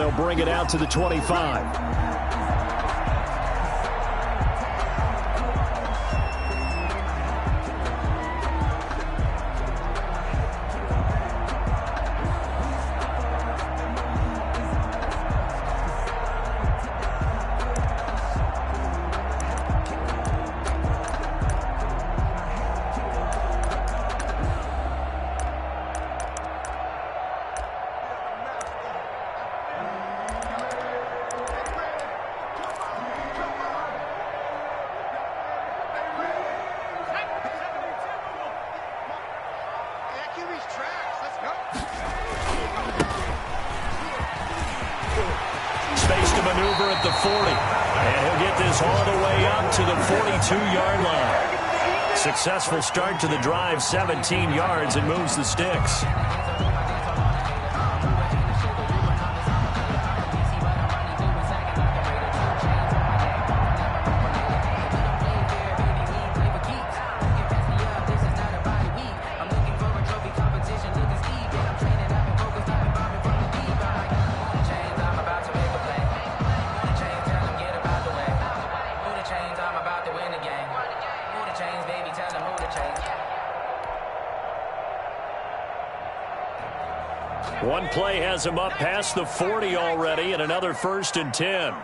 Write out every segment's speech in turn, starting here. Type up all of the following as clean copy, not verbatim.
they'll bring it out to the 25. Space to maneuver at the 40. And he'll get this all the way up to the 42-yard line. Successful start to the drive, 17 yards, and moves the sticks. One play has him up past the 40 already, and another 1st and 10.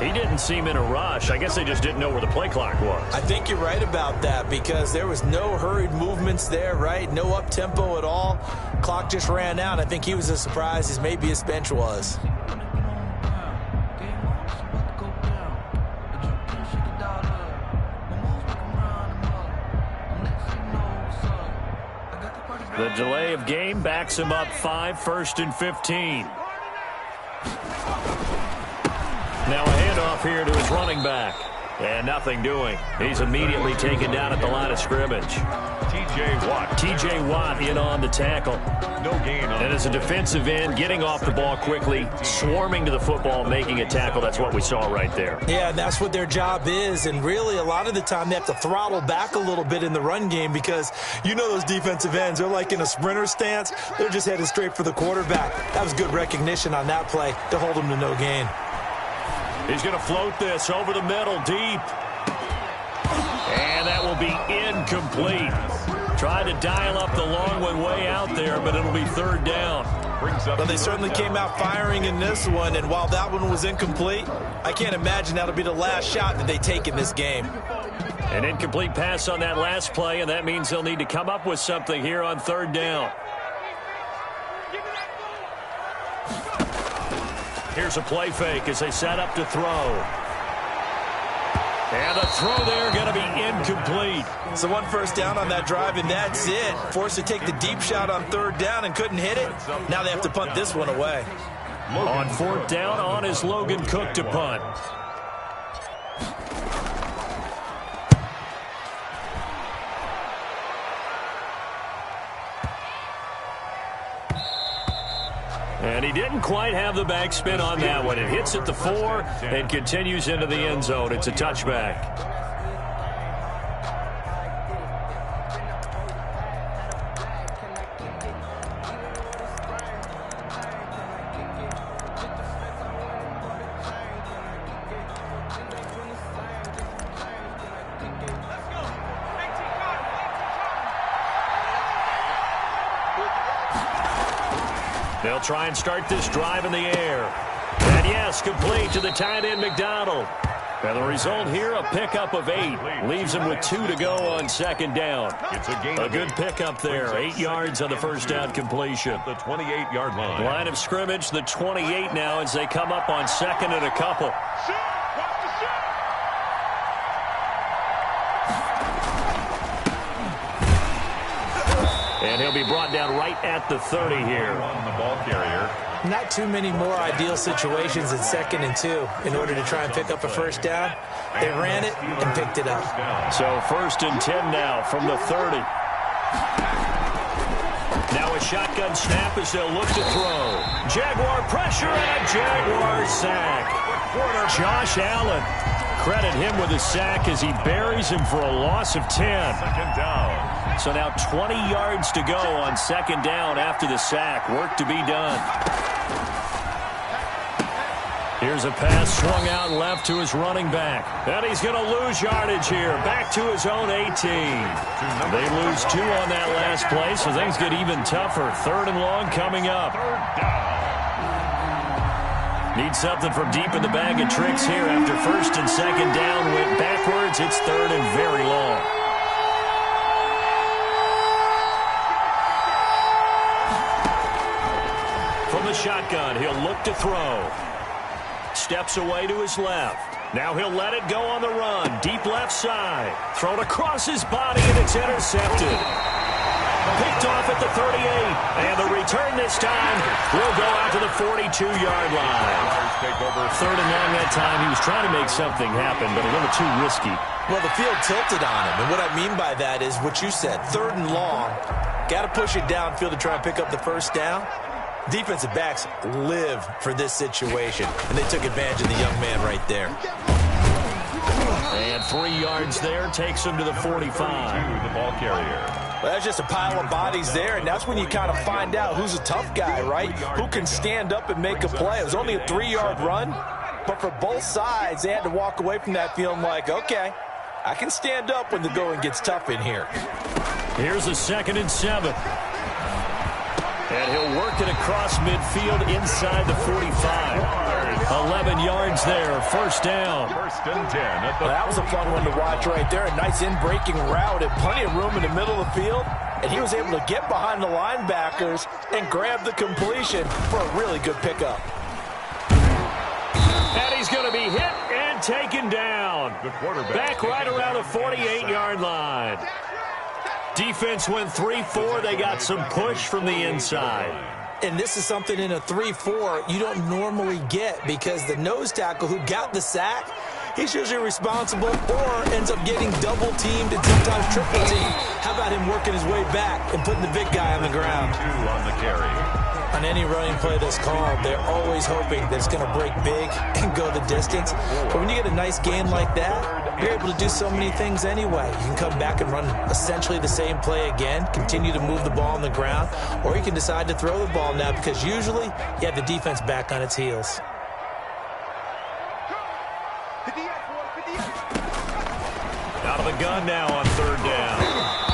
He didn't seem in a rush. I guess they just didn't know where the play clock was. I think you're right about that because there was no hurried movements there, right? No up-tempo at all. Clock just ran out. I think he was as surprised as maybe his bench was. The delay of game backs him up 5, 1st and 15. Now a handoff here to his running back. And nothing doing. He's immediately taken down at the line of scrimmage. T.J. Watt in on the tackle. No gain on. And as a defensive end, getting off the ball quickly, swarming to the football, making a tackle. That's what we saw right there. Yeah, that's what their job is. And really, a lot of the time, they have to throttle back a little bit in the run game because you know those defensive ends, they're like in a sprinter stance. They're just headed straight for the quarterback. That was good recognition on that play to hold him to no gain. He's going to float this over the middle, deep. And that will be incomplete. Tried to dial up the long one way out there, but it'll be 3rd down. Well, they certainly came out firing in this one, and while that one was incomplete, I can't imagine that'll be the last shot that they take in this game. An incomplete pass on that last play, and that means they'll need to come up with something here on 3rd down. Here's a play fake as they set up to throw. And the throw there going to be incomplete. So 1 first down on that drive, and that's it. Forced to take the deep shot on 3rd down and couldn't hit it. Now they have to punt this one away. On 4th down, on is Logan Cook to punt. And he didn't quite have the backspin on that one. It hits at the 4 and continues into the end zone. It's a touchback. They'll try and start this drive in the air. And yes, complete to the tight end, McDonald. And the result here, a pickup of 8. Leaves him with 2 to go on 2nd down. A good pickup there. 8 yards on the 1st down completion. The 28-yard line. Line of scrimmage, the 28 now as they come up on 2nd and a couple. And he'll be brought down right at the 30 here. On the ball carrier. Not too many more ideal situations in 2nd and 2 in order to try and pick up a 1st down. They ran it and picked it up. So 1st and 10 now from the 30. Now a shotgun snap as they'll look to throw. Jaguar pressure and a Jaguar sack. Josh Allen. Credit him with a sack as he buries him for a loss of 10. 2nd down. So now 20 yards to go on second down after the sack. Work to be done. Here's a pass swung out left to his running back. And he's going to lose yardage here. Back to his own 18. They lose 2 on that last play, so things get even tougher. 3rd and long coming up. Need something from deep in the bag of tricks here. After 1st and 2nd down went backwards, it's 3rd and very long. From the shotgun, he'll look to throw. Steps away to his left. Now he'll let it go on the run. Deep left side. Thrown across his body, and it's intercepted. Picked off at the 38. And the return this time will go out to the 42-yard line. 3rd and long that time. He was trying to make something happen, but a little too risky. Well, the field tilted on him. And what I mean by that is what you said. 3rd and long. Got to push it downfield to try and pick up the first down. Defensive backs live for this situation, and they took advantage of the young man right there. And 3 yards there takes him to the 45. The ball carrier. Well, that's just a pile of bodies there, and that's when you kind of find out who's a tough guy, right? Who can stand up and make a play. It was only a 3-yard run, but for both sides, they had to walk away from that feeling like, okay, I can stand up when the going gets tough in here. Here's a 2nd and 7. And he'll work it across midfield inside the 45. 11 yards there, 1st down. 1st and 10. Well, that was a fun one to watch right there. A nice in-breaking route and plenty of room in the middle of the field. And he was able to get behind the linebackers and grab the completion for a really good pickup. And he's going to be hit and taken down. The quarterback back right around the 48-yard line. Defense went 3-4. They got some push from the inside. And this is something in a 3-4 you don't normally get because the nose tackle who got the sack, he's usually responsible or ends up getting double-teamed and sometimes triple-teamed. How about him working his way back and putting the big guy on the ground? 2 on the carry. On any running play that's called, they're always hoping that it's going to break big and go the distance. But when you get a nice game like that, you're able to do so many things anyway. You can come back and run essentially the same play again, continue to move the ball on the ground, or you can decide to throw the ball now because usually you have the defense back on its heels. Out of the gun now on 3rd down.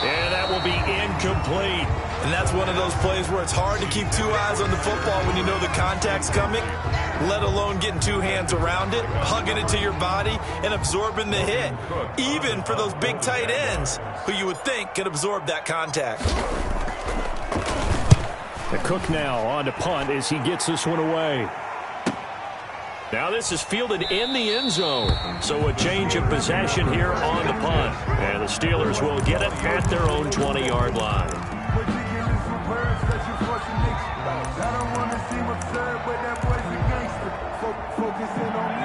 And that will be incomplete. And that's one of those plays where it's hard to keep 2 eyes on the football when you know the contact's coming, let alone getting 2 hands around it, hugging it to your body, and absorbing the hit, even for those big tight ends who you would think could absorb that contact. The Cook now on to punt as he gets this one away. Now this is fielded in the end zone. So a change of possession here on the punt. And the Steelers will get it at their own 20-yard line.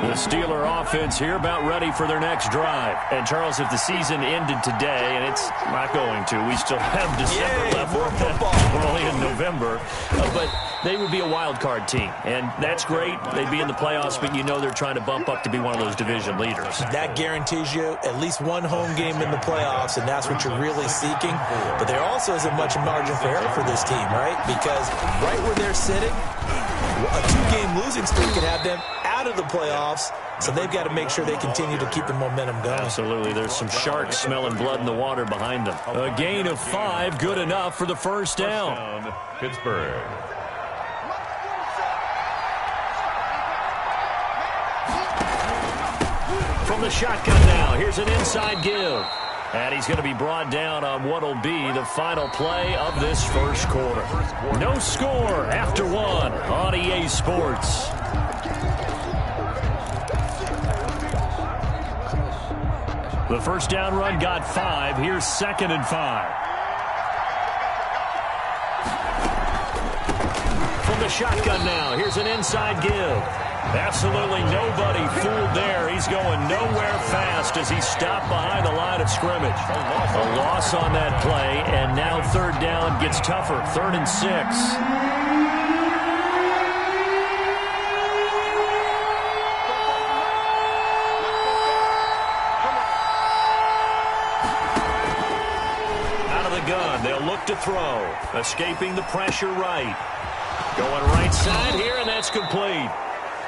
The Steeler offense here about ready for their next drive. And, Charles, if the season ended today, and it's not going to, we still have December left. More football. We're only in November. But they would be a wild card team. And that's great. They'd be in the playoffs, but you know they're trying to bump up to be one of those division leaders. That guarantees you at least one home game in the playoffs, and that's what you're really seeking. But there also isn't much margin for error for this team, right? Because right where they're sitting, a 2-game losing streak could have them out of the playoffs, so they've got to make sure they continue to keep the momentum going. Absolutely. There's some sharks smelling blood in the water behind them. A gain of 5, good enough for the 1st down. Pittsburgh. From the shotgun now, here's an inside give. And he's going to be brought down on what will be the final play of this first quarter. No score after 1 on EA Sports. The first down run got 5. Here's 2nd and 5. From the shotgun now, here's an inside give. Absolutely nobody fooled there. He's going nowhere fast as he's stopped behind the line of scrimmage. A loss on that play, and now 3rd down gets tougher. 3rd and 6. look to throw. Escaping the pressure right. Going right side here, and that's complete.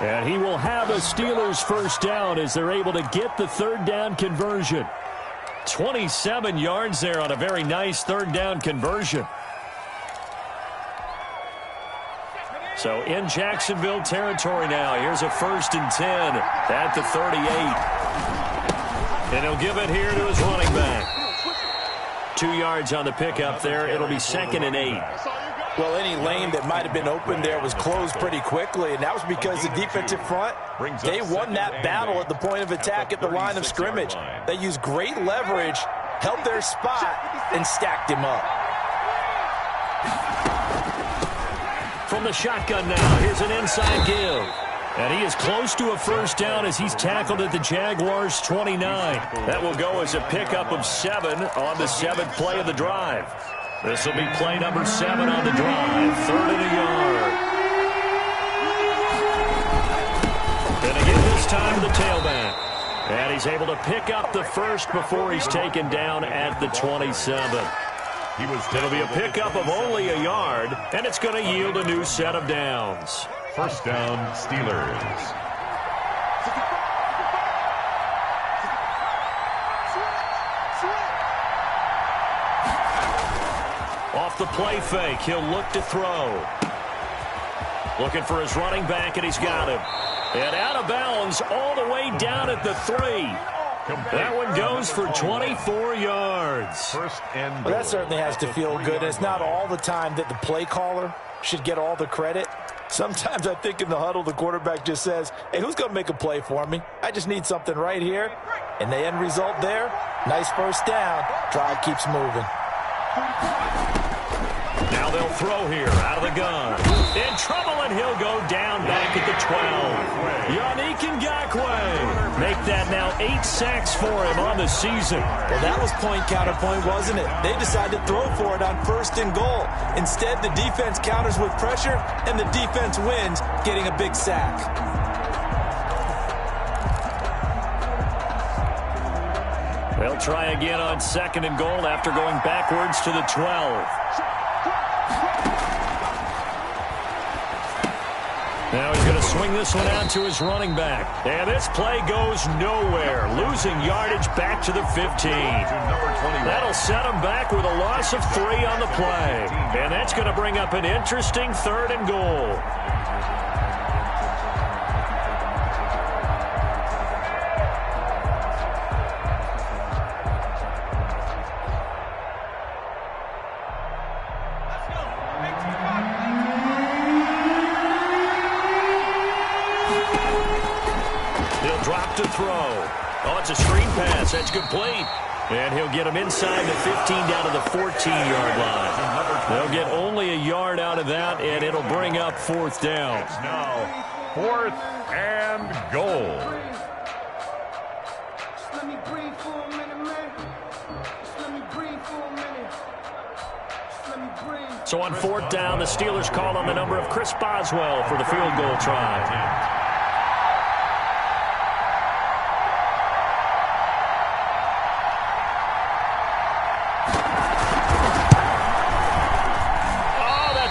And he will have a Steelers first down as they're able to get the third down conversion. 27 yards there on a very nice third down conversion. So in Jacksonville territory now. Here's a 1st and 10 at the 38. And he'll give it here to his running back. 2 yards on the pickup there. It'll be 2nd and 8. Well, any lane that might have been open there was closed pretty quickly, and that was because the defensive front, they won that battle at the point of attack at the line of scrimmage. They used great leverage, held their spot, and stacked him up. From the shotgun now, here's an inside give. And he is close to a first down as he's tackled at the Jaguars' 29. That will go as a pickup of 7 on the 7th play of the drive. This will be play number 7 on the drive. 3rd and a yard. And again this time the tailback. And he's able to pick up the first before he's taken down at the 27. It'll be a pickup of only a yard, and it's going to yield a new set of downs. First down, Steelers. Off the play fake, he'll look to throw. Looking for his running back, and he's got him. And out of bounds all the way down at the 3. That one goes for 24 yards. First and well, that certainly has to feel good. It's not all the time that the play caller should get all the credit. Sometimes I think in the huddle, the quarterback just says, hey, who's going to make a play for me? I just need something right here. And the end result there, nice first down. Drive keeps moving. Now they'll throw here out of the gun. In trouble, and he'll go down back at the 12. Yannick Ngakoue. Make that now 8 sacks for him on the season. Well, that was point counterpoint, wasn't it? They decided to throw for it on 1st and goal. Instead, the defense counters with pressure, and the defense wins, getting a big sack. They'll try again on 2nd and goal after going backwards to the 12. Now he's going to swing this one out to his running back. And this play goes nowhere. Losing yardage back to the 15. That'll set him back with a loss of 3 on the play. And that's going to bring up an interesting 3rd and goal. Drop to throw. Oh, it's a screen pass. That's complete. And he'll get him inside the 15 down to the 14-yard line. They'll get only a yard out of that, and it'll bring up 4th down. It's now 4th and goal. Just let me breathe for a minute, man. Just let me breathe for a minute. Just let me breathe. So on 4th down, the Steelers call on the number of Chris Boswell for the field goal try.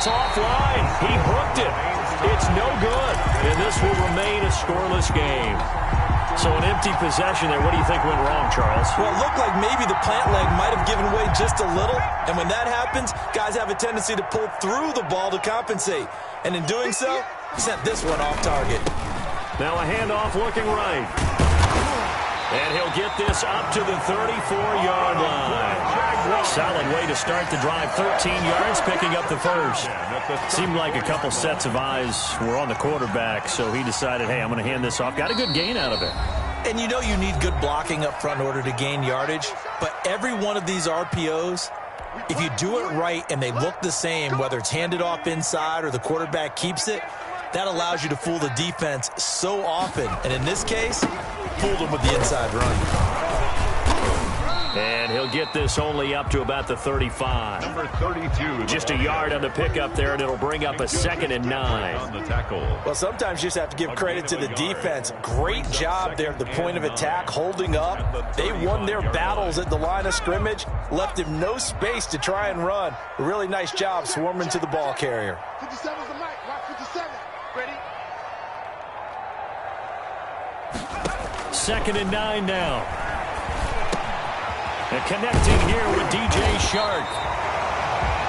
Offline. He hooked it. It's no good. And this will remain a scoreless game. So an empty possession there. What do you think went wrong, Charles? Well, it looked like maybe the plant leg might have given way just a little. And when that happens, guys have a tendency to pull through the ball to compensate. And in doing so, sent this one off target. Now a handoff looking right. And he'll get this up to the 34-yard line. Solid way to start the drive. 13 yards, picking up the first. Seemed like a couple sets of eyes were on the quarterback, so he decided, hey, I'm going to hand this off. Got a good gain out of it. And you know you need good blocking up front in order to gain yardage. But every one of these RPOs, if you do it right and they look the same, whether it's handed off inside or the quarterback keeps it, that allows you to fool the defense so often. And in this case, fooled them with the inside run. And he'll get this only up to about the 35. Number 32. Just a yard on the pickup there, and it'll bring up a 2nd and 9. On the tackle. Well, sometimes you just have to give credit to the defense. Great job there at the point of attack, holding up. They won their battles at the line of scrimmage, left him no space to try and run. A really nice job swarming to the ball carrier. 57's the mic. Watch 57. Ready? 2nd and 9 now. And connecting here with DJ Shark.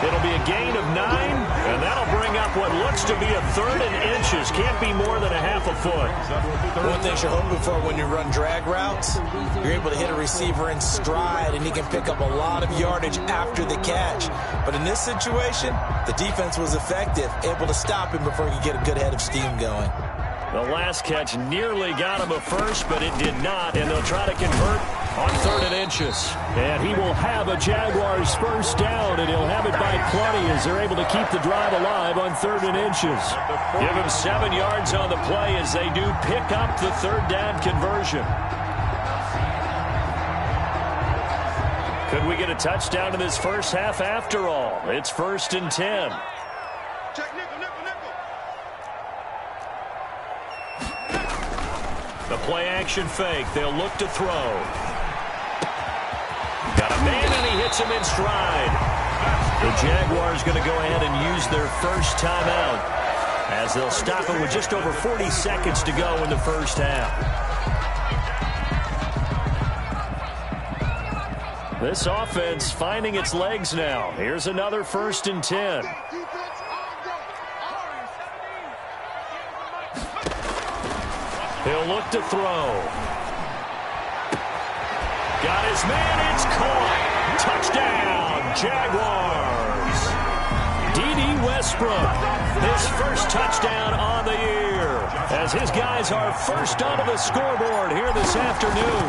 It'll be a gain of 9, and that'll bring up what looks to be a 3rd and inches. Can't be more than a half a foot. One thing you're hoping for when you run drag routes, you're able to hit a receiver in stride, and he can pick up a lot of yardage after the catch. But in this situation, the defense was effective, able to stop him before he could get a good head of steam going. The last catch nearly got him a first, but it did not, and they'll try to convert on 3rd and inches. And he will have a Jaguars first down, and he'll have it by plenty as they're able to keep the drive alive on 3rd and inches. Give him 7 yards on the play as they do pick up the 3rd down conversion. Could we get a touchdown in this first half after all? It's 1st and 10. Check nickel, nickel, nickel. The play-action fake. They'll look to throw. Got a man, and he hits him in stride. The Jaguars going to go ahead and use their first timeout as they'll stop it with just over 40 seconds to go in the first half. This offense finding its legs now. Here's another 1st and 10. He'll look to throw. Got his man, it's caught. Touchdown, Jaguars. D.D. Westbrook, his first touchdown on the year, as his guys are first onto the scoreboard here this afternoon.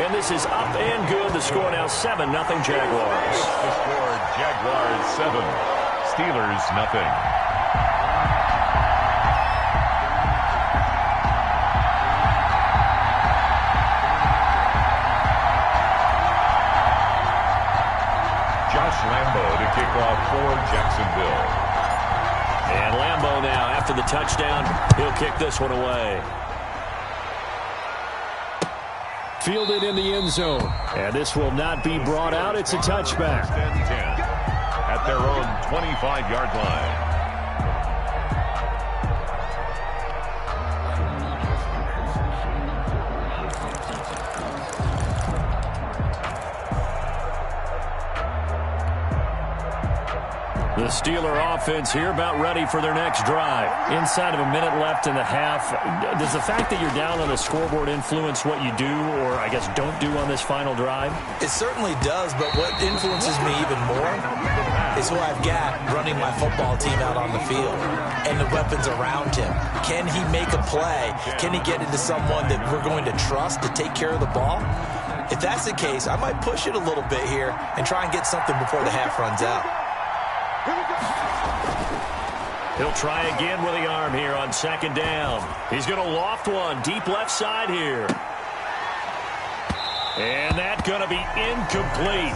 And this is up and good. The score now 7-0 Jaguars. The score, Jaguars 7, Steelers nothing. Lambo to kick off for Jacksonville. And Lambo now, after the touchdown, he'll kick this one away. Fielded in the end zone. And this will not be brought out. It's a touchback. 10 at their own 25-yard line. The Steeler offense here about ready for their next drive. Inside of a minute left in the half, does the fact that you're down on the scoreboard influence what you do, or I guess don't do on this final drive? It certainly does, but what influences me even more is who I've got running my football team out on the field and the weapons around him. Can he make a play? Can he get into someone that we're going to trust to take care of the ball? If that's the case, I might push it a little bit here and try and get something before the half runs out. He'll try again with the arm here on 2nd down. He's going to loft one deep left side here. And that's going to be incomplete.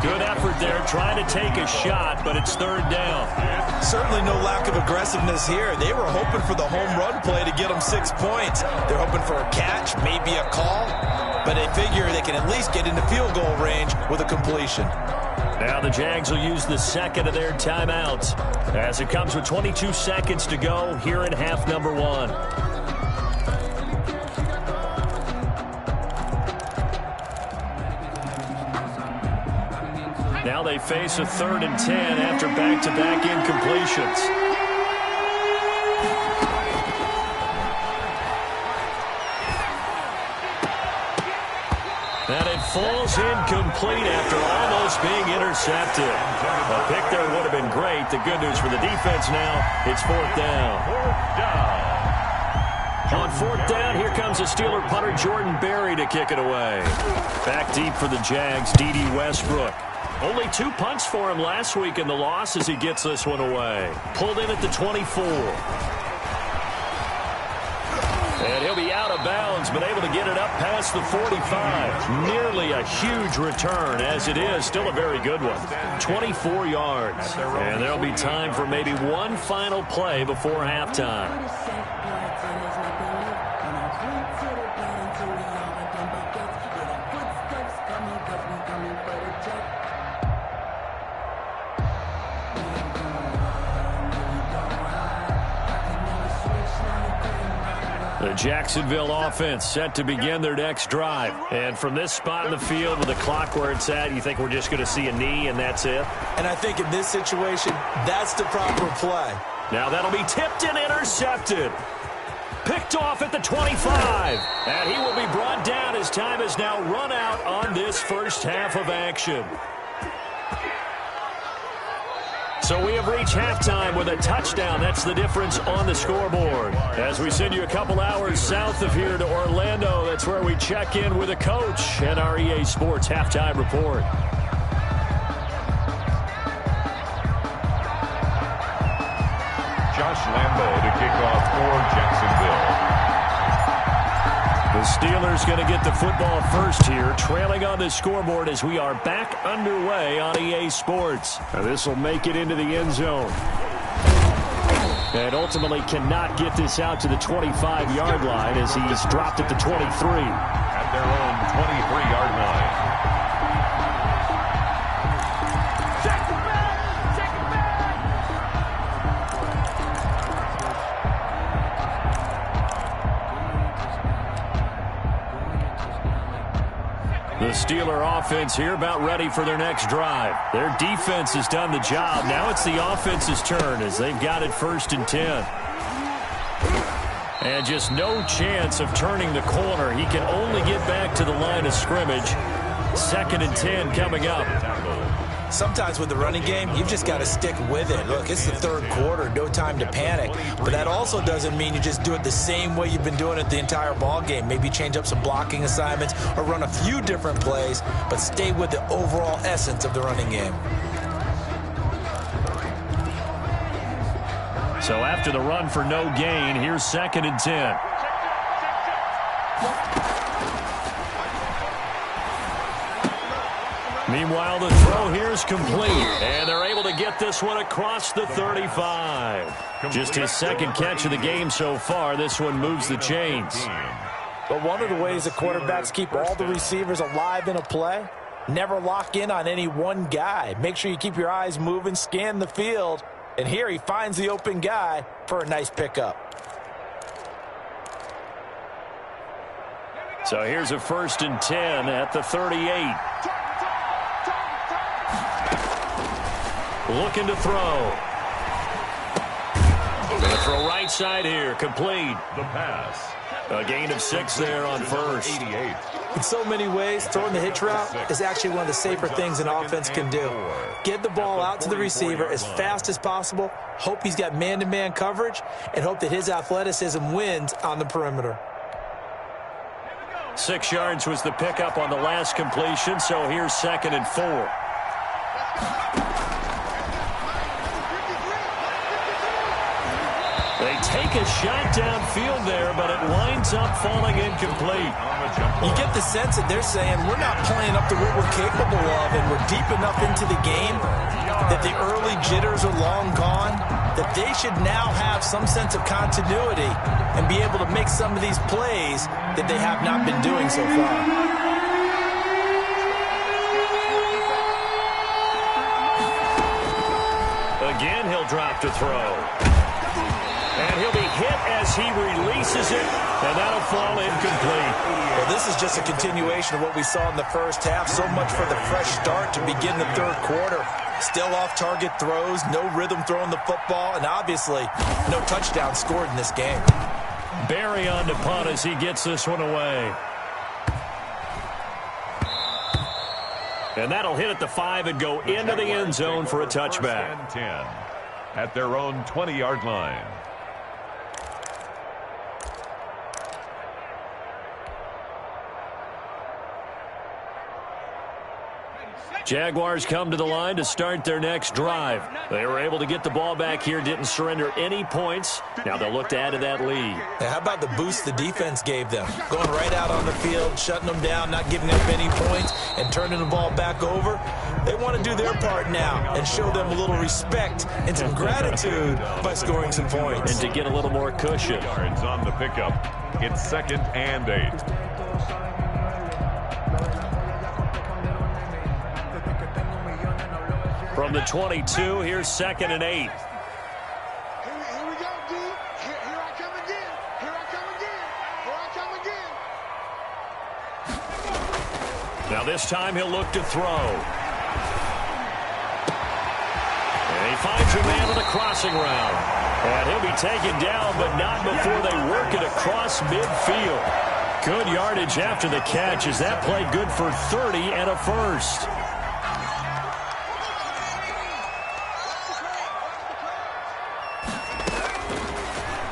Good effort there trying to take a shot, but it's 3rd down. Certainly no lack of aggressiveness here. They were hoping for the home run play to get them 6 points. They're hoping for a catch, maybe a call, but they figure they can at least get into field goal range with a completion. Now the Jags will use the second of their timeouts as it comes with 22 seconds to go here in half number 1. Now they face a 3rd and 10 after back-to-back incompletions. And it falls incomplete after almost being intercepted. A pick there would have been great. The good news for the defense now, it's 4th down. On 4th down, here comes the Steeler punter Jordan Berry to kick it away. Back deep for the Jags, D.D. Westbrook. Only 2 punts for him last week in the loss as he gets this one away. Pulled in at the 24. And he'll be out of bounds, but able to get it up past the 45. Nearly a huge return, as it is. Still a very good one. 24 yards. And there'll be time for maybe one final play before halftime. The Jacksonville offense set to begin their next drive. And from this spot in the field with the clock where it's at, you think we're just going to see a knee and that's it? And I think in this situation, that's the proper play. Now that'll be tipped and intercepted. Picked off at the 25. And he will be brought down as time has now run out on this first half of action. So we have reached halftime with a touchdown. That's the difference on the scoreboard. As we send you a couple hours south of here to Orlando, that's where we check in with a coach and our EA Sports halftime report. Josh Lambo to kick off for Jacksonville. The Steelers going to get the football first here, trailing on the scoreboard as we are back underway on EA Sports. Now this will make it into the end zone. And ultimately cannot get this out to the 25-yard line as he's dropped at the 23. At their own 23-yard line. The Steeler offense here about ready for their next drive. Their defense has done the job. Now it's the offense's turn as they've got it 1st and 10. And just no chance of turning the corner. He can only get back to the line of scrimmage. 2nd and 10 coming up. Sometimes with the running game, you've just got to stick with it. Look, it's the 3rd quarter, no time to panic. But that also doesn't mean you just do it the same way you've been doing it the entire ball game. Maybe change up some blocking assignments or run a few different plays, but stay with the overall essence of the running game. So after the run for no gain, here's 2nd and 10. Meanwhile, the throw here is complete, and they're able to get this one across the 35. Just his 2nd catch of the game so far. This one moves the chains. But one of the ways that quarterbacks keep all the receivers alive in a play, never lock in on any one guy. Make sure you keep your eyes moving, scan the field, and here he finds the open guy for a nice pickup. So here's a 1st and 10 at the 38. Looking to throw. Going to throw right side here. Complete. The pass. A gain of 6 there on 1st. 88. In so many ways, throwing the hitch route is actually one of the safer things an offense can do. Get the ball out to the receiver as fast as possible, hope he's got man-to-man coverage, and hope that his athleticism wins on the perimeter. 6 yards was the pickup on the last completion, so here's 2nd and 4. They take a shot downfield there, but it winds up falling incomplete. You get the sense that they're saying we're not playing up to what we're capable of, and we're deep enough into the game that the early jitters are long gone, that they should now have some sense of continuity and be able to make some of these plays that they have not been doing so far. Again, he'll drop to throw. And he'll be hit as he releases it, and that'll fall incomplete. Well, this is just a continuation of what we saw in the first half. So much for the fresh start to begin the 3rd quarter. Still off-target throws, no rhythm throwing the football, and obviously no touchdown scored in this game. Barry on to punt as he gets this one away. And that'll hit at the 5 and go into the end zone for a touchback. 10 at their own 20-yard line. Jaguars come to the line to start their next drive. They were able to get the ball back here, didn't surrender any points. Now they'll look to add to that lead. Now, how about the boost the defense gave them? Going right out on the field, shutting them down, not giving up any points, and turning the ball back over. They want to do their part now and show them a little respect and some gratitude by scoring some points. And to get a little more cushion. Yards on the pickup. It's 2nd and 8. From the 22, here's 2nd and 8. Here we go, D. Here I come again. Here I come again. Here I come again. Now this time he'll look to throw. And he finds a man on the crossing route. And he'll be taken down, but not before they work it across midfield. Good yardage after the catch as that play good for 30 and a first.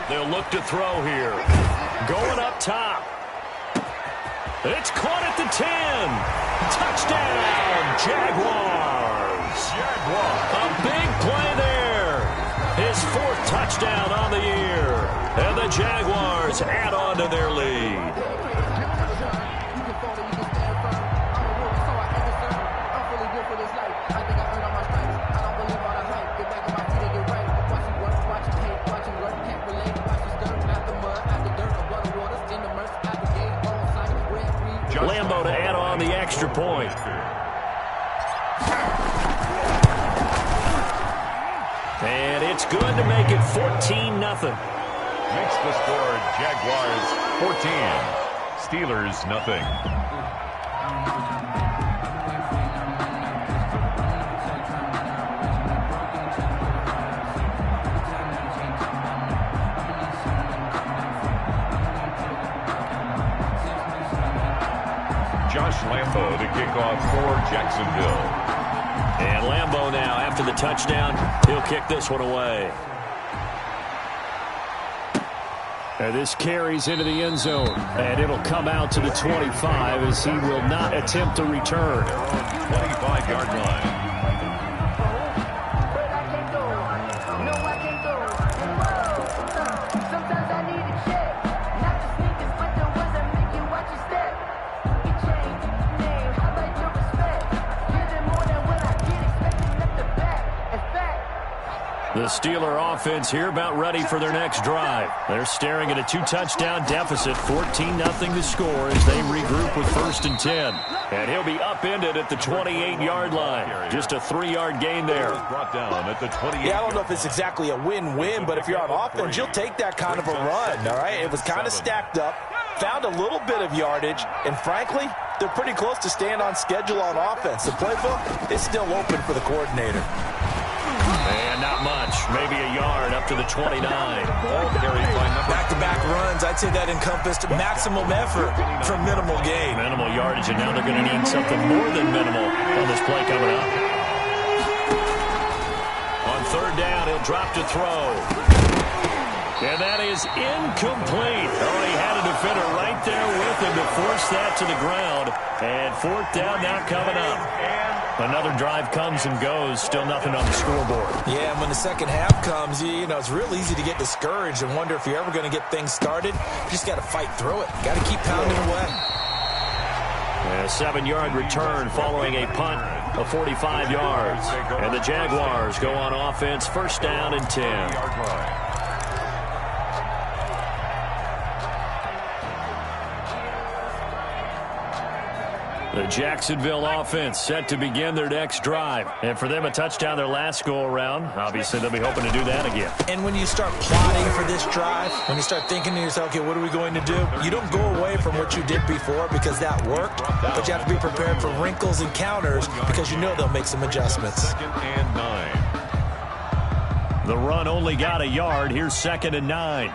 They'll look to throw here. Going up top. It's caught at the 10. Touchdown, Jaguars. A big play there. His 4th touchdown on the year. And the Jaguars add on to their lead. Lambo to add on the extra point. And it's good to make it 14-0. Makes the score Jaguars 14. Steelers nothing. Josh Lambo to kick off for Jacksonville. And Lambo now, after the touchdown, he'll kick this one away. And this carries into the end zone. And it'll come out to the 25 as he will not attempt to return. 25-yard line. The Steeler offense here about ready for their next drive. They're staring at a 2-touchdown deficit, 14-0 to score as they regroup with 1st and 10. And he'll be upended at the 28-yard line. Just a 3-yard gain there. Brought down at the 28. Yeah, I don't know if it's exactly a win-win, but if you're on offense, you'll take that kind of a run, all right? It was kind of stacked up, found a little bit of yardage, and frankly, they're pretty close to staying on schedule on offense. The playbook is still open for the coordinator. And not much, maybe a yard up to the 29. Back-to-back runs, I'd say that encompassed maximum effort for minimal gain. Minimal yardage, and now they're going to need something more than minimal on this play coming up. On 3rd down, he'll drop to throw. And that is incomplete. Oh, he had a defender right there with him to force that to the ground. And 4th down now coming up. Another drive comes and goes, still nothing on the scoreboard. Yeah, and when the second half comes, you know, it's real easy to get discouraged and wonder if you're ever going to get things started. You just got to fight through it. Got to keep pounding away. And a 7-yard return following a punt of 45 yards. And the Jaguars go on offense, 1st down and 10. The Jacksonville offense set to begin their next drive. And for them, a touchdown their last go-around. Obviously, they'll be hoping to do that again. And when you start plotting for this drive, when you start thinking to yourself, okay, what are we going to do? You don't go away from what you did before because that worked, but you have to be prepared for wrinkles and counters because you know they'll make some adjustments. 2nd and 9. The run only got a yard. Here's 2nd and 9.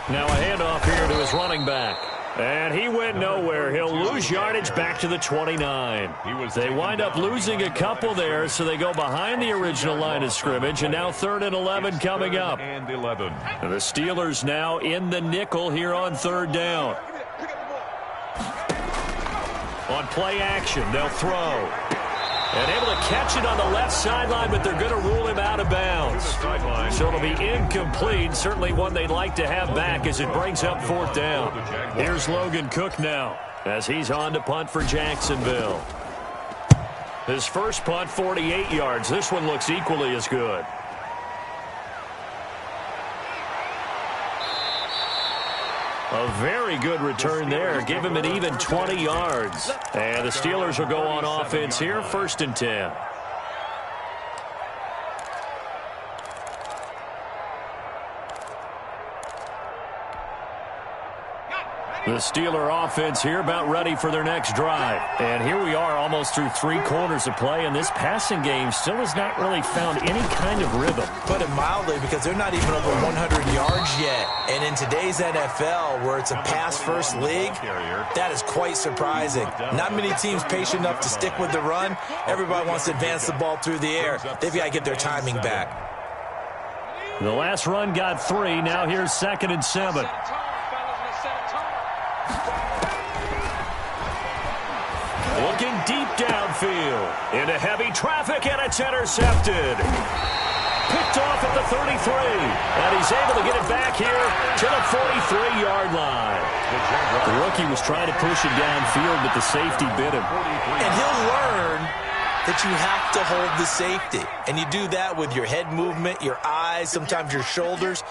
Now a handoff here to his running back. And he went nowhere. He'll lose yardage back to the 29. They wind up losing a couple there, so they go behind the original line of scrimmage, and now 3rd and 11 coming up. And the Steelers now in the nickel here on 3rd down. On play action, they'll throw. And able to catch it on the left sideline, but they're going to rule him out of bounds. So it'll be incomplete. Certainly one they'd like to have back as it brings up 4th down. Here's Logan Cook now as he's on to punt for Jacksonville. His first punt, 48 yards. This one looks equally as good. A very good return there. Give him an even 20 yards. And the Steelers will go on offense here, 1st and 10. The Steeler offense here about ready for their next drive. And here we are almost through 3 quarters of play, and this passing game still has not really found any kind of rhythm. Put it mildly, because they're not even over 100 yards yet. And in today's NFL, where it's a pass-first league, that is quite surprising. Not many teams patient enough to stick with the run. Everybody wants to advance the ball through the air. They've got to get their timing back. The last run got 3. Now here's 2nd and 7. Looking deep downfield into heavy traffic, and it's intercepted. Picked off at the 33, and he's able to get it back here to the 43-yard line. The rookie was trying to push it downfield, but the safety bit him. And he'll learn that you have to hold the safety. And you do that with your head movement, your eyes, sometimes your shoulders.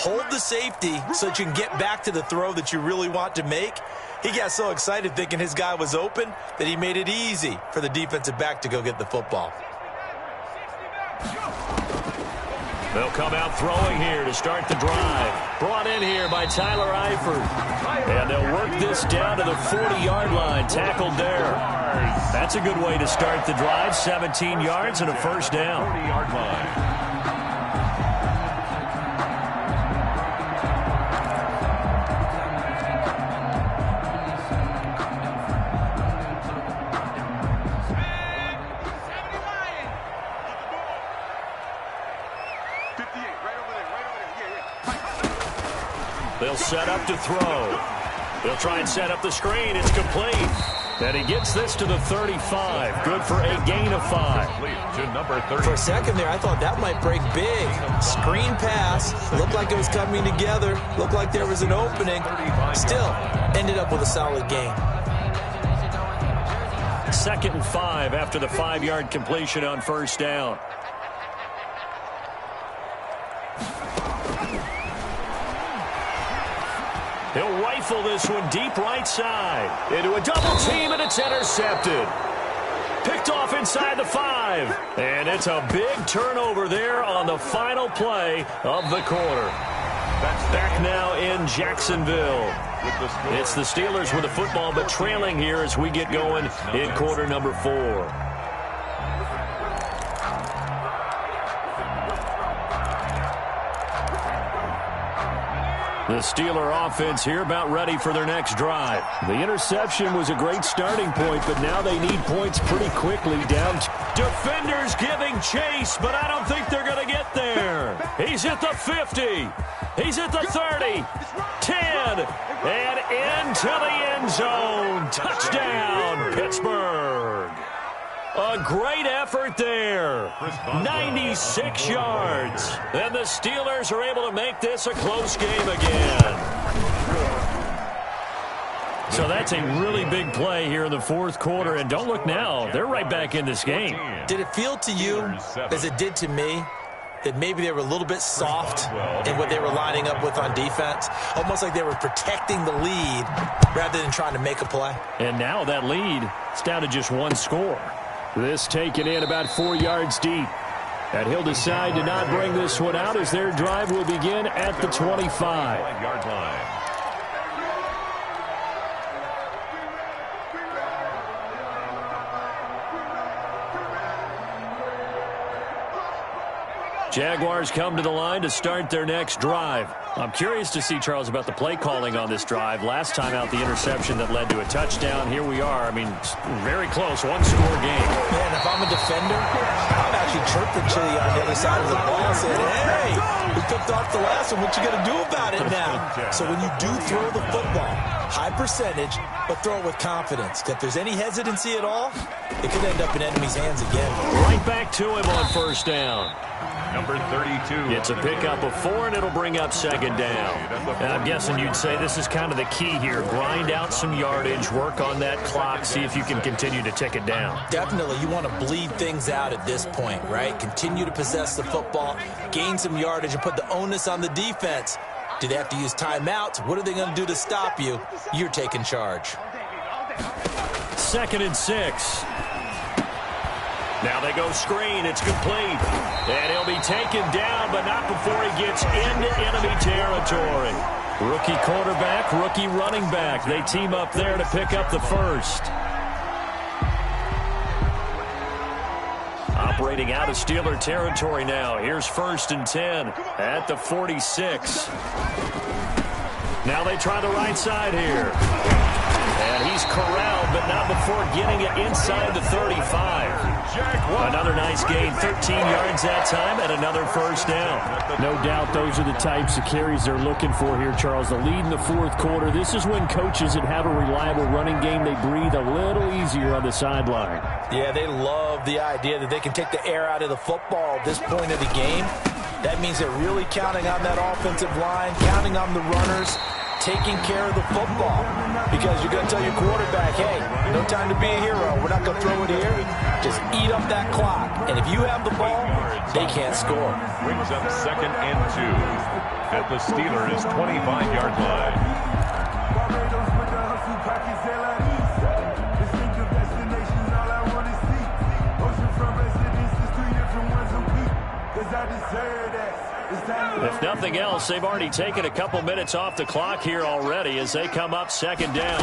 Hold the safety so that you can get back to the throw that you really want to make. He got so excited thinking his guy was open that he made it easy for the defensive back to go get the football. They'll come out throwing here to start the drive. Brought in here by Tyler Eifert. And they'll work this down to the 40-yard line. Tackled there. That's a good way to start the drive. 17 yards and a 1st down. 40-yard line. They'll set up to throw. They'll try and set up the screen. It's complete. And he gets this to the 35. Good for a gain of 5. To number 30. For a second there, I thought that might break big. Screen pass. Looked like it was coming together. Looked like there was an opening. Still, ended up with a solid gain. 2nd and 5 after the 5-yard completion on 1st down. He'll rifle this one deep right side. Into a double team, and it's intercepted. Picked off inside the 5. And it's a big turnover there on the final play of the quarter. Back now in Jacksonville. It's the Steelers with the football, but trailing here as we get going in quarter number 4. The Steeler offense here about ready for their next drive. The interception was a great starting point, but now they need points pretty quickly. Down. Defenders giving chase, but I don't think they're going to get there. He's at the 50. He's at the 30. 10. And into the end zone. Touchdown, Pittsburgh. A great effort there. 96 yards. And the Steelers are able to make this a close game again. So that's a really big play here in the 4th quarter. And don't look now. They're right back in this game. Did it feel to you, as it did to me, that maybe they were a little bit soft in what they were lining up with on defense? Almost like they were protecting the lead rather than trying to make a play. And now that lead is down to just 1 score. This taken in about 4 yards deep. And he'll decide to not bring this one out as their drive will begin at the 25-yard line. Jaguars come to the line to start their next drive. I'm curious to see, Charles, about the play calling on this drive. Last time out, the interception that led to a touchdown. Here we are. I mean, very close, one-score game. Man, if I'm a defender, I'm actually chirping Chili on the other side of the ball saying, hey, we picked off the last one. What you going to do about it now? So when you do throw the football, high percentage, but throw it with confidence. If there's any hesitancy at all, it could end up in enemy's hands again. Right back to him on first down. Number 32. It's a pickup of 4, and it'll bring up second down. And I'm guessing you'd say this is kind of the key here. Grind out some yardage, work on that clock, see if you can continue to tick it down. Definitely. You want to bleed things out at this point, right? Continue to possess the football, gain some yardage, and put the onus on the defense. Do they have to use timeouts? What are they going to do to stop you? You're taking charge. 2nd and 6. Now they go screen. It's complete. And he'll be taken down, but not before he gets into enemy territory. Rookie quarterback, rookie running back. They team up there to pick up the first. Operating out of Steeler territory now. Here's 1st and 10 at the 46. Now they try the right side here. And he's corralled, but not before getting it inside the 35. Another nice gain, 13 yards that time, and another first down. No doubt those are the types of carries they're looking for here, Charles. The lead in the 4th quarter. This is when coaches that have a reliable running game, they breathe a little easier on the sideline. Yeah, they love the idea that they can take the air out of the football at this point of the game. That means they're really counting on that offensive line, counting on the runners, taking care of the football, because you're going to tell your quarterback, hey, no time to be a hero. We're not going to throw it here. Just eat up that clock. And if you have the ball, they can't score. Brings up 2nd and 2 at the Steelers' 25-yard line. If nothing else, they've already taken a couple minutes off the clock here already as they come up 2nd down.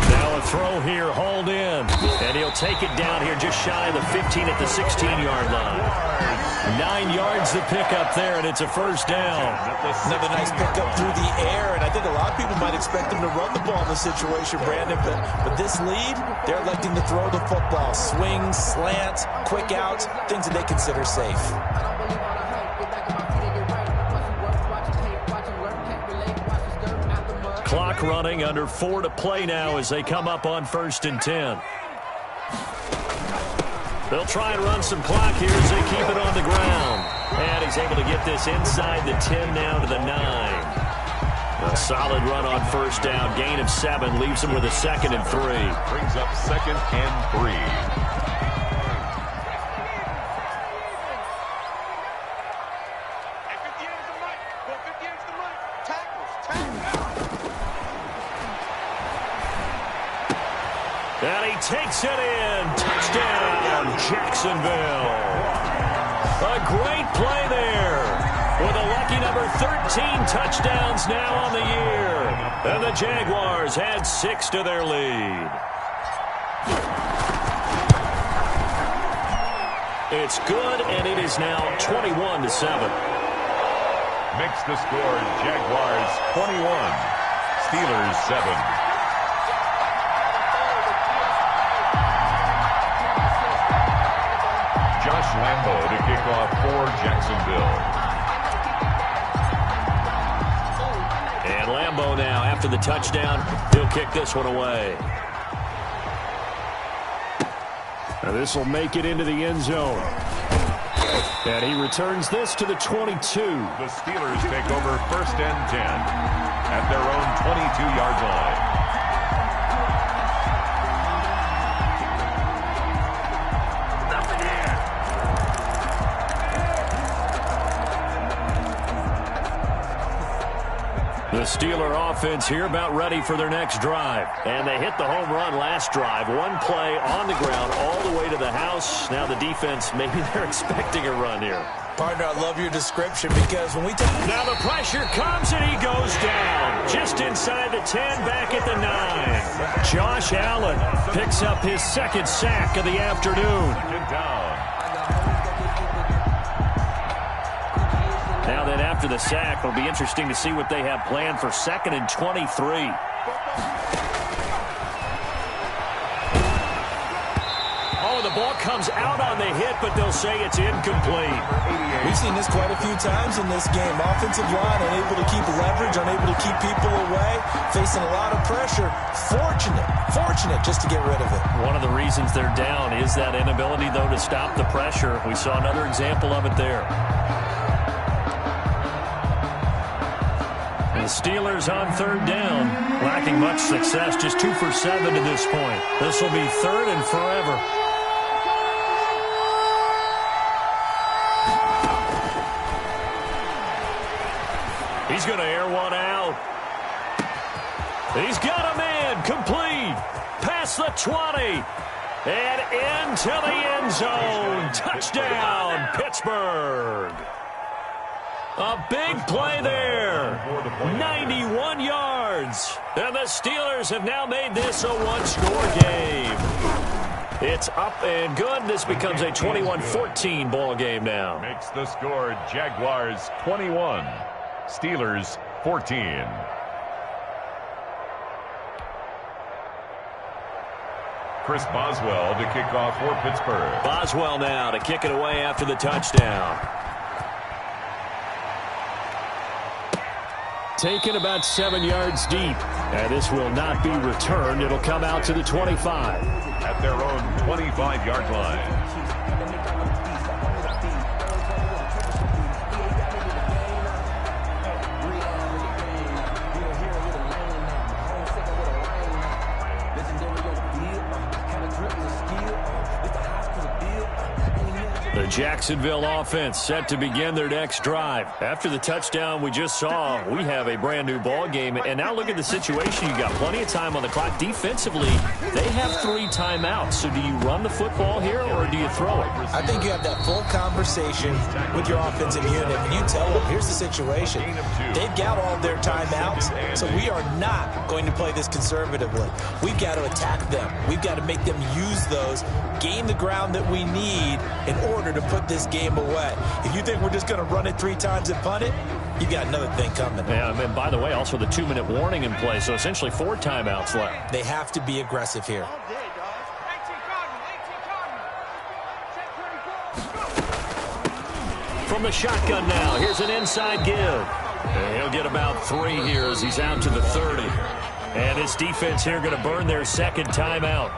Now a throw here, hauled in. And he'll take it down here just shy of the 15 at the 16-yard line. 9 yards to pick up there, and it's a first down. Another nice pickup through the air, and I think a lot of people might expect them to run the ball in this situation, Brandon, but this lead, they're electing to throw the football. Swings, slants, quick outs, things that they consider safe. Clock running, under 4 to play now as they come up on 1st and 10. They'll try and run some clock here as they keep it on the ground. And he's able to get this inside the 10 now to the 9. A solid run on first down. Gain of 7 leaves him with a 2nd and 3. Brings up 2nd and 3. And he takes it in. Touchdown, Jacksonville. A great play there. With a lucky number 13 touchdowns now on the year. And the Jaguars add 6 to their lead. It's good, and it is now 21-7. Makes the score Jaguars 21, Steelers 7. Josh Lambo to kick off for Jacksonville. And Lambo now, after the touchdown, he'll kick this one away. Now this will make it into the end zone. And he returns this to the 22. The Steelers take over 1st and 10 at their own 22-yard line. The Steeler offense here about ready for their next drive. And they hit the home run last drive. One play on the ground all the way to the house. Now the defense, maybe they're expecting a run here. Partner, I love your description because when we talk... Now the pressure comes and he goes down. Just inside the 10, back at the 9. Josh Allen picks up his 2nd sack of the afternoon. Down. after the sack. It'll be interesting to see what they have planned for 2nd and 23. Oh, the ball comes out on the hit, but they'll say it's incomplete. We've seen this quite a few times in this game. Offensive line unable to keep leverage, unable to keep people away, facing a lot of pressure. Fortunate just to get rid of it. One of the reasons they're down is that inability, though, to stop the pressure. We saw another example of it there. The Steelers on 3rd down, lacking much success, just 2 for 7 to this point. This will be 3rd and forever. He's going to air one out. He's got a man, complete, past the 20, and into the end zone. Touchdown, Pittsburgh. A big play there, 91 yards, and the Steelers have now made this a one-score game. It's up and good. This becomes a 21-14 ball game now. Makes the score Jaguars 21, Steelers 14. Chris Boswell to kick off for Pittsburgh. Boswell now to kick it away after the touchdown. Taken about 7 yards deep. And this will not be returned. It'll come out to the 25. At their own 25-yard line. The Jacksonville offense set to begin their next drive. After the touchdown we just saw, we have a brand new ball game. And now look at the situation. You got plenty of time on the clock. Defensively, they have 3 timeouts. So do you run the football here or do you throw it? I think you have that full conversation with your offensive unit, and you tell them, here's the situation. They've got all their timeouts, so we are not going to play this conservatively. We've got to attack them. We've got to make them use those, gain the ground that we need in order to put this game away. If you think we're just going to run it 3 times and punt it, you got another thing coming. Yeah, and by the way, also the 2-minute warning in play, so essentially 4 timeouts left. They have to be aggressive here. From the shotgun now, here's an inside give. And he'll get about 3 here as he's out to the 30. And his defense here going to burn their 2nd timeout.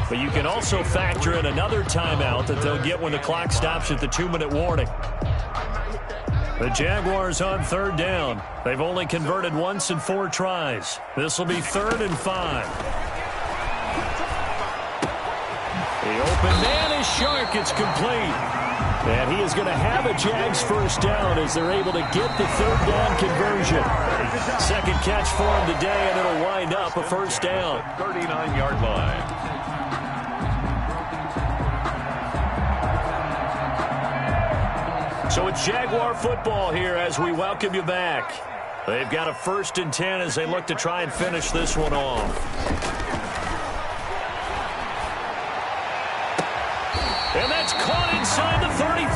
But you can also factor in another timeout that they'll get when the clock stops at the 2-minute warning. The Jaguars on 3rd down. They've only converted once in 4 tries. This will be 3rd and 5. The open man is Shark. It's complete. And he is going to have a Jags first down as they're able to get the 3rd down conversion. 2nd catch for him today, and it'll wind up a first down. 39-yard line. So it's Jaguar football here as we welcome you back. They've got a 1st and 10 as they look to try and finish this one off. And that's caught inside the 35.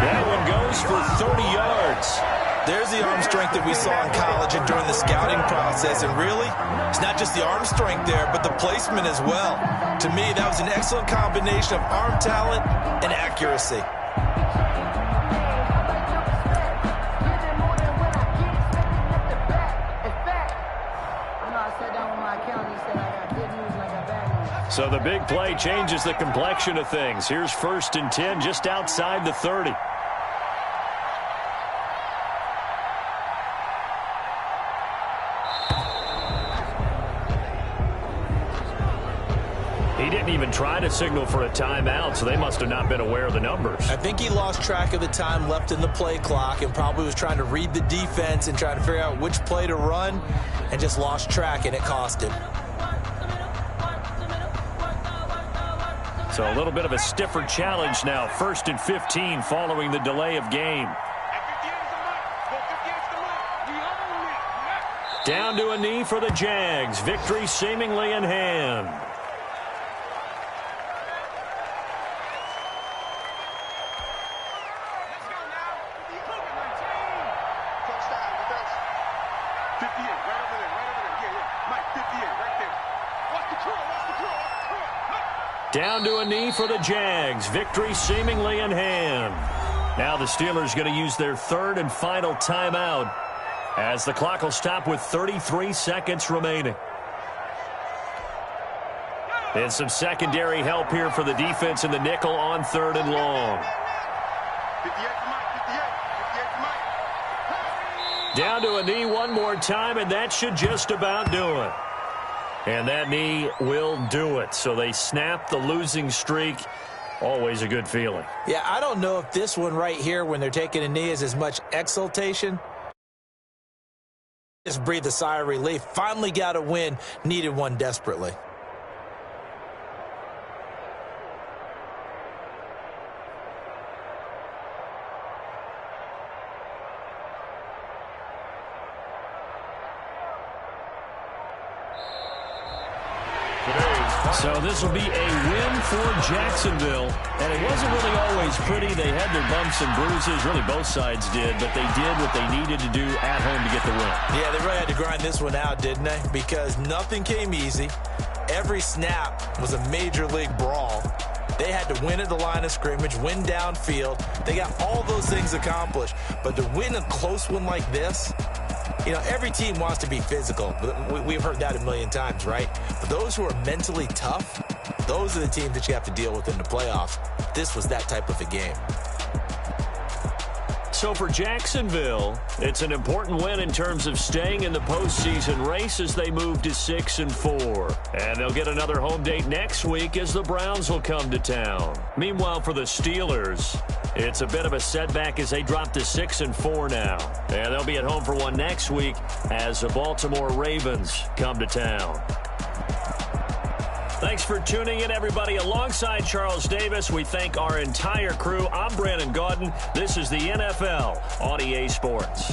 That one goes for 30 yards. There's the arm strength that we saw in college and during the scouting process. And really, it's not just the arm strength there, but the placement as well. To me, that was an excellent combination of arm talent and accuracy. So the big play changes the complexion of things. Here's 1st and 10 just outside the 30. He didn't even try to signal for a timeout, so they must have not been aware of the numbers. I think he lost track of the time left in the play clock and probably was trying to read the defense and trying to figure out which play to run and just lost track, and it cost him. So a little bit of a stiffer challenge now. 1st and 15 following the delay of game. Down to a knee for the Jags. Victory seemingly in hand. 58, right over there, right over there. Yeah. Mike, 58, right there. Watch the curl, watch the curl, watch the curl. Down to a knee for the Jags. Victory seemingly in hand. Now the Steelers going to use their third and final timeout as the clock will stop with 33 seconds remaining. And some secondary help here for the defense in the nickel on third and long. 58 to Mike, 58 to Mike. Down to a knee one more time, and that should just about do it. And that knee will do it. So they snap the losing streak. Always a good feeling. Yeah, I don't know if this one right here, when they're taking a knee, is as much exultation. Just breathe a sigh of relief. Finally got a win. Needed one desperately. So this will be a win for Jacksonville. And it wasn't really always pretty. They had their bumps and bruises. Really, both sides did. But they did what they needed to do at home to get the win. Yeah, they really had to grind this one out, didn't they? Because nothing came easy. Every snap was a major league brawl. They had to win at the line of scrimmage, win downfield. They got all those things accomplished. But to win a close one like this, you know, every team wants to be physical. We've heard that a million times, right? But those who are mentally tough, those are the teams that you have to deal with in the playoffs. This was that type of a game. So for Jacksonville, it's an important win in terms of staying in the postseason race as they move to 6-4. And they'll get another home date next week as the Browns will come to town. Meanwhile, for the Steelers, it's a bit of a setback as they drop to 6-4 now. And they'll be at home for one next week as the Baltimore Ravens come to town. Thanks for tuning in, everybody. Alongside Charles Davis, we thank our entire crew. I'm Brandon Gaudin. This is the NFL on EA Sports.